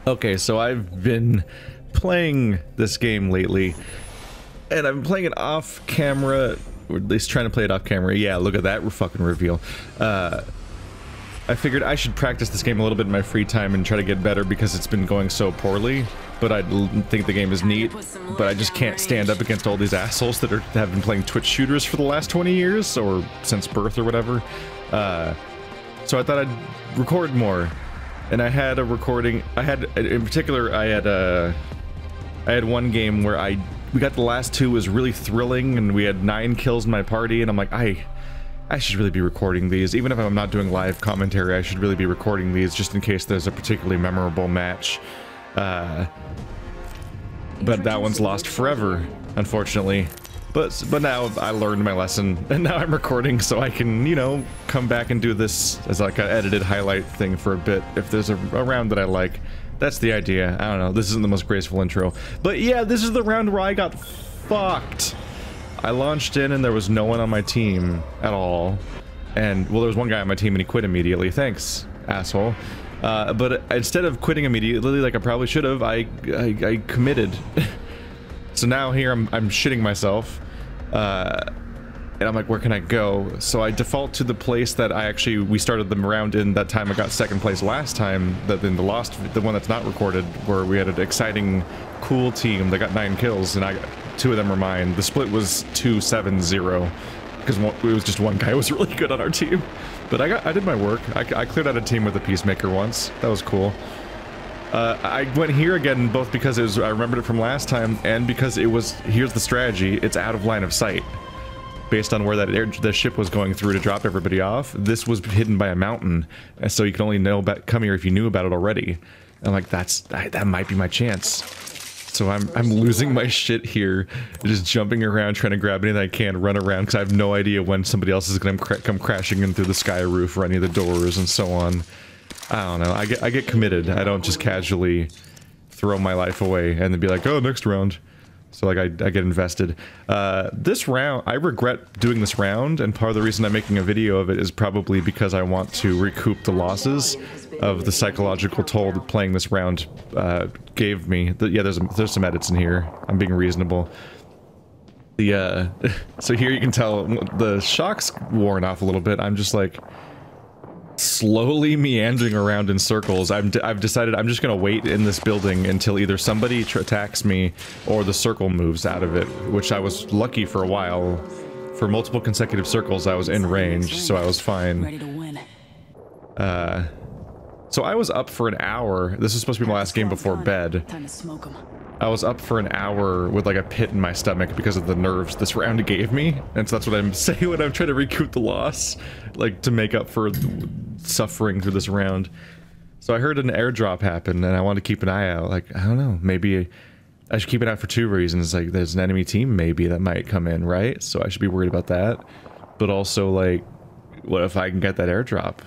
Okay, so I've been playing this game lately, and I've been playing it off camera, or at least trying to play it off camera. Yeah, look at that fucking reveal. I figured I should practice this game a little bit in my free time and try to get better because it's been going so poorly. But I think the game is neat, but I just can't stand up against all these assholes that have been playing Twitch shooters for the last 20 years, or since birth or whatever. So I thought I'd record more. And I had a recording, in particular, I had one game where we got the last two, was really thrilling, and we had 9 kills in my party, and I'm like, I should really be recording these. Even if I'm not doing live commentary, I should really be recording these just in case there's a particularly memorable match. But that one's lost forever, unfortunately. But now I learned my lesson, and now I'm recording so I can, you know, come back and do this as like an edited highlight thing for a bit if there's a round that I like. That's the idea. I don't know, this isn't the most graceful intro. But yeah, this is the round where I got fucked. I launched in and there was no one on my team at all. And, well, there was one guy on my team and he quit immediately. Thanks, asshole. But instead of quitting immediately, like I probably should have, I committed. So now here I'm shitting myself. And I'm like, where can I go? So I default to the place that we started them around in that time I got second place last time, the one that's not recorded, where we had an exciting, cool team that got 9 kills, and 2 of them were mine. The split was 2-7-0, because it was just one guy who was really good on our team. But I did my work. I cleared out a team with a peacemaker once. That was cool. I went here again, both because I remembered it from last time, and because here's the strategy, it's out of line of sight. Based on where the ship was going through to drop everybody off, this was hidden by a mountain, and so you can only come here if you knew about it already. And I'm like, that might be my chance. So I'm losing my shit here, just jumping around, trying to grab anything I can, run around, because I have no idea when somebody else is going to come crashing in through the sky roof or any of the doors and so on. I don't know. I get committed. I don't just casually throw my life away and then be like, oh, next round. So like I get invested. This round, I regret doing this round, and part of the reason I'm making a video of it is probably because I want to recoup the losses of the psychological toll that playing this round gave me. Yeah, there's some edits in here. I'm being reasonable. So here you can tell the shock's worn off a little bit. I'm just like slowly meandering around in circles. I've decided I'm just gonna wait in this building until either somebody attacks me or the circle moves out of it, which I was lucky for a while. For multiple consecutive circles I was in range, so I was fine. Ready to win. So I was up for an hour. This was supposed to be my last game before bed. Time to smoke 'em. I was up for an hour with like a pit in my stomach because of the nerves this round gave me, and so that's what I'm saying when I'm trying to recoup the loss, like to make up for suffering through this round. So I heard an airdrop happen, and I wanted to keep an eye out. Like, I don't know, maybe I should keep it out for 2 reasons. Like, there's an enemy team maybe that might come in, right? So I should be worried about that. But also, like, what if I can get that airdrop?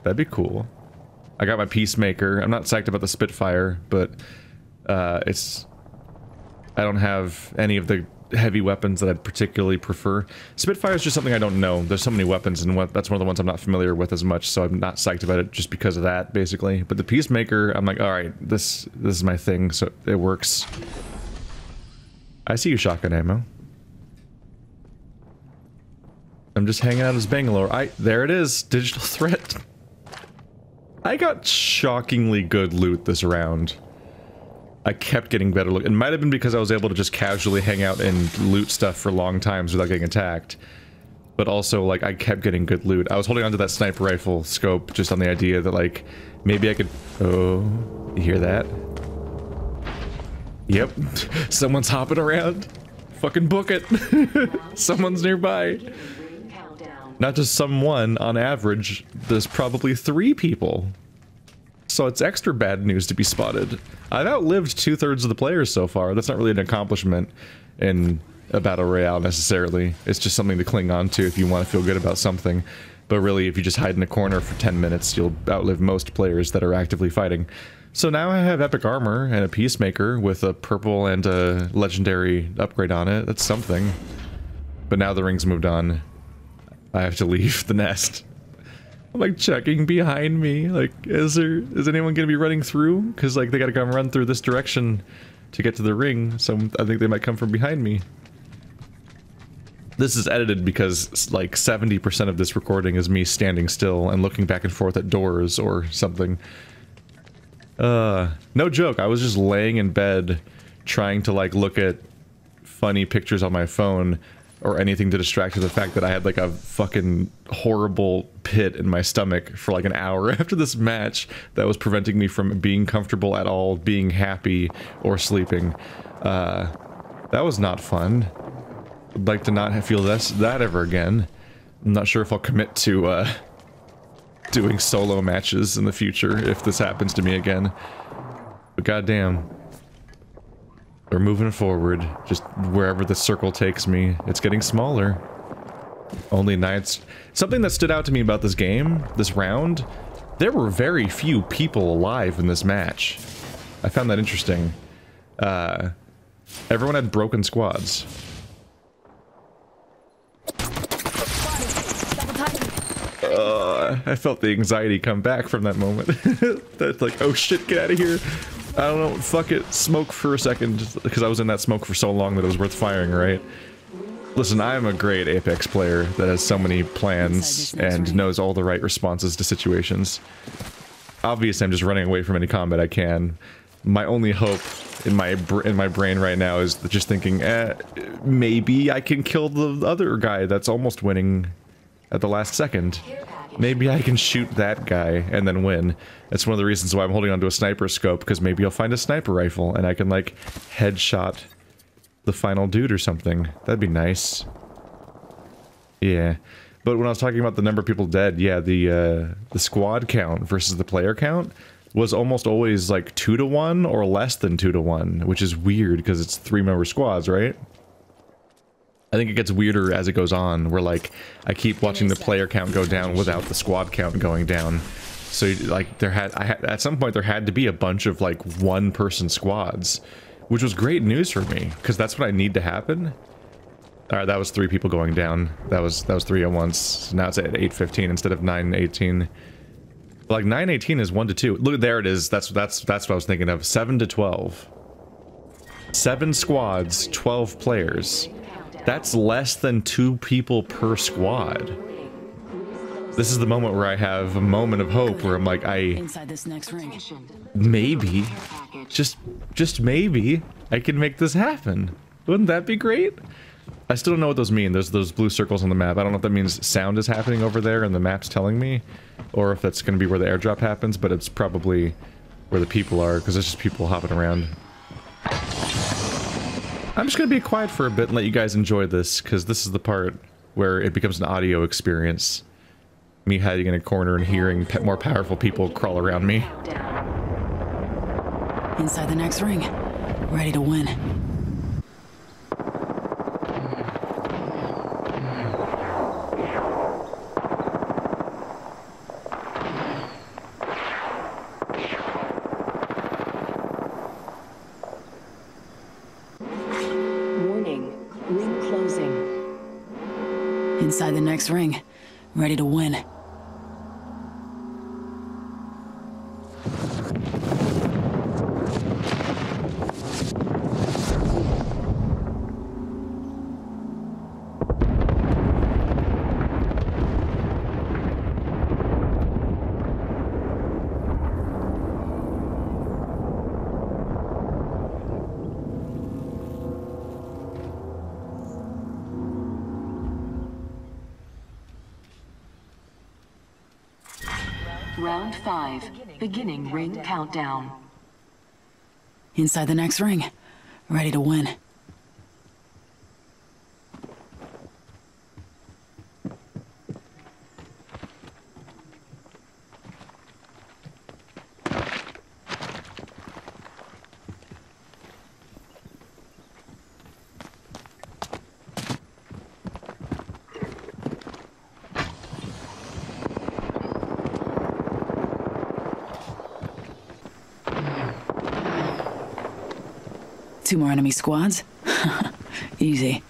That'd be cool. I got my Peacemaker. I'm not psyched about the Spitfire, but I don't have any of the heavy weapons that I'd particularly prefer. Spitfire is just something I don't know. There's so many weapons, and that's one of the ones I'm not familiar with as much, so I'm not psyched about it just because of that, basically. But the Peacemaker, I'm like, alright, this is my thing, so it works. I see you, shotgun ammo. I'm just hanging out as Bangalore. There it is, digital threat. I got shockingly good loot this round. I kept getting better loot. It might have been because I was able to just casually hang out and loot stuff for long times without getting attacked. But also, like, I kept getting good loot. I was holding onto that sniper rifle scope just on the idea that, like, maybe I could... Oh, you hear that? Yep. Someone's hopping around. Fucking book it. Someone's nearby. Not just someone. On average, there's probably 3 people. So it's extra bad news to be spotted. I've outlived 2/3 of the players so far. That's not really an accomplishment in a Battle Royale necessarily. It's just something to cling on to if you want to feel good about something. But really, if you just hide in a corner for 10 minutes, you'll outlive most players that are actively fighting. So now I have epic armor and a Peacemaker with a purple and a legendary upgrade on it. That's something. But now the ring's moved on. I have to leave the nest. I'm like checking behind me. Like, is anyone gonna be running through? Because like they gotta come run through this direction to get to the ring. So I think they might come from behind me. This is edited because like 70% of this recording is me standing still and looking back and forth at doors or something. No joke, I was just laying in bed trying to like look at funny pictures on my phone or anything to distract from the fact that I had like a fucking horrible pit in my stomach for like an hour after this match that was preventing me from being comfortable at all, being happy, or sleeping. That was not fun. I'd like to not feel that ever again. I'm not sure if I'll commit to doing solo matches in the future if this happens to me again. But goddamn. We're moving forward, just wherever the circle takes me. It's getting smaller. Only nights. Something that stood out to me about this game, this round, there were very few people alive in this match. I found that interesting. Everyone had broken squads. I felt the anxiety come back from that moment. That's like, oh shit, get out of here. I don't know, fuck it, smoke for a second, because I was in that smoke for so long that it was worth firing, right? Listen, I am a great Apex player that has so many plans and knows all the right responses to situations. Obviously, I'm just running away from any combat I can. My only hope in my brain right now is just thinking, maybe I can kill the other guy that's almost winning at the last second. Maybe I can shoot that guy and then win. That's one of the reasons why I'm holding onto a sniper scope, because maybe I'll find a sniper rifle and I can, like, headshot the final dude or something. That'd be nice. Yeah. But when I was talking about the number of people dead, yeah, the squad count versus the player count was almost always, like, 2 to 1 or less than 2 to 1, which is weird because it's 3-member squads, right? I think it gets weirder as it goes on, where, like, I keep watching the player count go down without the squad count going down. So, like, at some point there had to be a bunch of, like, one-person squads, which was great news for me, because that's what I need to happen. Alright, that was 3 people going down. That was 3 at once. Now it's at 8:15 instead of 9:18. Like, 9:18 is 1 to 2. Look, there it is. That's what I was thinking of. 7 to 12. 7 squads, 12 players. That's less than 2 people per squad. This is the moment where I have a moment of hope where I'm like, Inside this next ring. maybe, just maybe, I can make this happen. Wouldn't that be great? I still don't know what those mean. There's those blue circles on the map. I don't know if that means sound is happening over there and the map's telling me, or if that's going to be where the airdrop happens, but it's probably where the people are, because there's just people hopping around. I'm just going to be quiet for a bit and let you guys enjoy this, because this is the part where it becomes an audio experience. Me hiding in a corner and hearing more powerful people crawl around me. Inside the next ring. Ready to win. Inside the next ring. Ready to win. Round 5, beginning ring countdown. Inside the next ring. Ready to win. Two more enemy squads? Easy.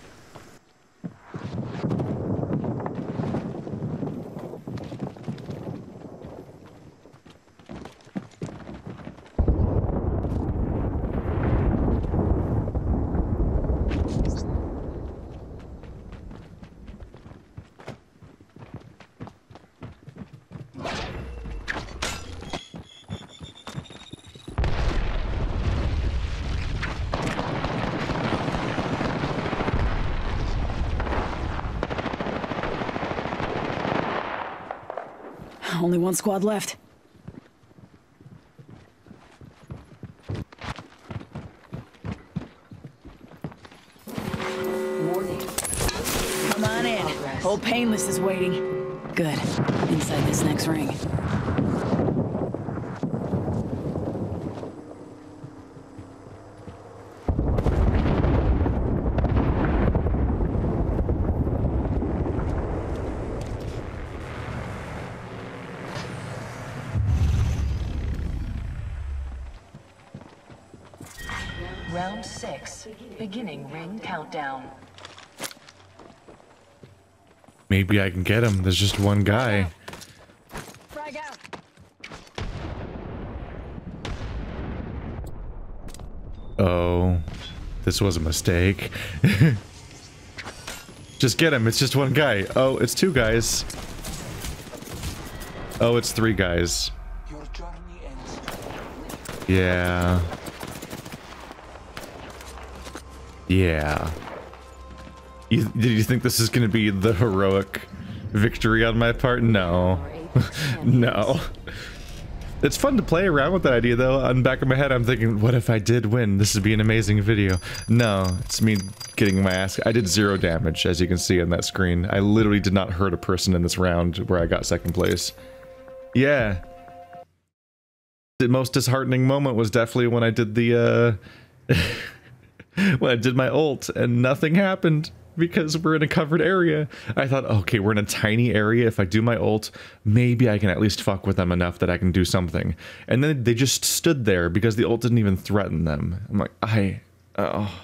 only one squad left. Warning. Come on in. Old Painless is waiting. Good. Inside this next ring. Round 6. Beginning ring countdown. Maybe I can get him. There's just one guy. Frag out. Oh, this was a mistake. Just get him. It's just one guy. Oh, it's two guys. Oh, it's three guys. Your journey ends. Yeah. Yeah. Did you think this is going to be the heroic victory on my part? No. No. It's fun to play around with that idea, though. On the back of my head, I'm thinking, what if I did win? This would be an amazing video. No, it's me getting my ass... I did 0 damage, as you can see on that screen. I literally did not hurt a person in this round where I got 2nd place. Yeah. The most disheartening moment was definitely when I did the, when I did my ult and nothing happened because we're in a covered area. I thought, okay, we're in a tiny area. If I do my ult, maybe I can at least fuck with them enough that I can do something. And then they just stood there because the ult didn't even threaten them. I'm like, oh.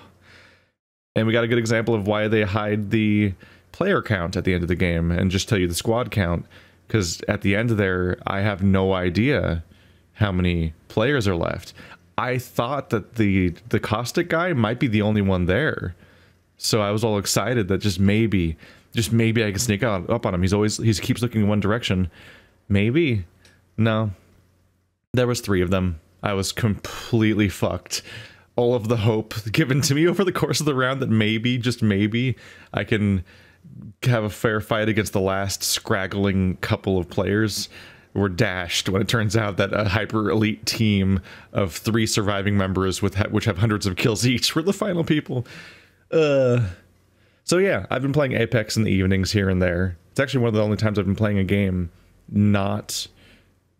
And we got a good example of why they hide the player count at the end of the game and just tell you the squad count. Because at the end there, I have no idea how many players are left. I thought that the caustic guy might be the only one there. So I was all excited that just maybe I can sneak up on him. He keeps looking in one direction. Maybe. No. There was 3 of them. I was completely fucked. All of the hope given to me over the course of the round that maybe, just maybe, I can have a fair fight against the last scraggling couple of players were dashed when it turns out that a hyper elite team of 3 surviving members which have hundreds of kills each were the final people. So yeah, I've been playing Apex in the evenings here and there. It's actually one of the only times I've been playing a game not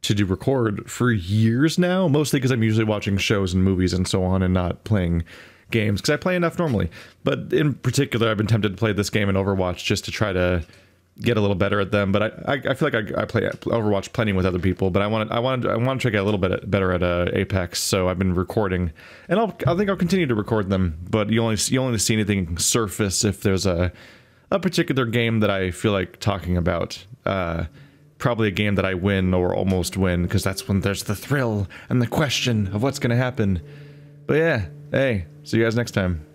to do record for years now, mostly because I'm usually watching shows and movies and so on and not playing games, because I play enough normally. But in particular, I've been tempted to play this game in Overwatch just to try to get a little better at them. But I feel like I play Overwatch plenty with other people, but I want to try to get a little bit better at Apex. So I've been recording, and I think I'll continue to record them. But you only see anything surface if there's a particular game that I feel like talking about. Probably a game that I win or almost win, because that's when there's the thrill and the question of what's going to happen. But yeah, hey, see you guys next time.